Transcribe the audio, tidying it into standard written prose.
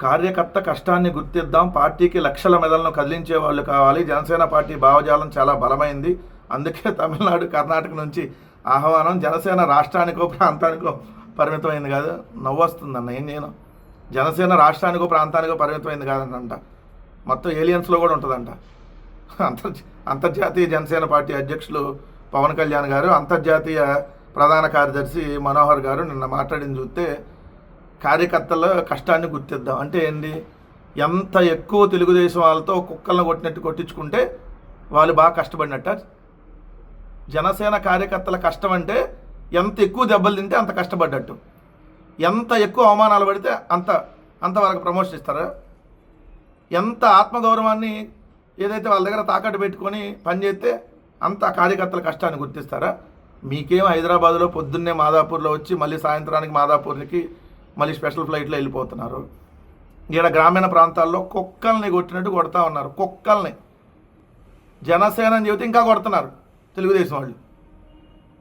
కార్యకర్త కష్టాన్ని గుర్తిద్దాం, పార్టీకి లక్షల మెదళ్లను కదిలించే వాళ్ళు కావాలి. జనసేన పార్టీ భావజాలం చాలా బలమైంది, అందుకే తమిళనాడు కర్ణాటక నుంచి ఆహ్వానం. జనసేన రాష్ట్రానికో ప్రాంతానికో పరిమితమైంది కాదు. నవ్వొస్తుందన్న, ఏం చేయను. జనసేన రాష్ట్రానికో ప్రాంతానికో పరిమితమైంది కాదంట, మొత్తం ఏలియన్స్లో కూడా ఉంటుందంట. అంతర్జాతీయ జనసేన పార్టీ అధ్యక్షులు పవన్ కళ్యాణ్ గారు, అంతర్జాతీయ ప్రధాన కార్యదర్శి మనోహర్ గారు నిన్న మాట్లాడింది చూస్తే కార్యకర్తల కష్టాన్ని గుర్తిద్దాం అంటే ఏంటి, ఎంత ఎక్కువ తెలుగుదేశం వాళ్ళతో కుక్కలను కొట్టినట్టు కొట్టించుకుంటే వాళ్ళు బాగా కష్టపడినట్ట. జనసేన కార్యకర్తల కష్టం అంటే ఎంత ఎక్కువ దెబ్బలు తింటే అంత కష్టపడ్డట్టు, ఎంత ఎక్కువ అవమానాలు పడితే అంత వాళ్ళకి ప్రమోషన్ ఇస్తారా. ఎంత ఆత్మగౌరవాన్ని ఏదైతే వాళ్ళ దగ్గర తాకట్టు పెట్టుకొని పనిచేస్తే అంత కార్యకర్తల కష్టాన్ని గుర్తిస్తారా. మీకేం హైదరాబాద్లో పొద్దున్నే మాదాపూర్లో వచ్చి మళ్ళీ సాయంత్రానికి మాదాపూర్కి మళ్ళీ స్పెషల్ ఫ్లైట్లో వెళ్ళిపోతున్నారు. ఈడ గ్రామీణ ప్రాంతాల్లో కుక్కల్ని కొట్టినట్టు కొడతా ఉన్నారు. కుక్కల్ని జనసేన అని చెబితే ఇంకా కొడుతున్నారు తెలుగుదేశం వాళ్ళు.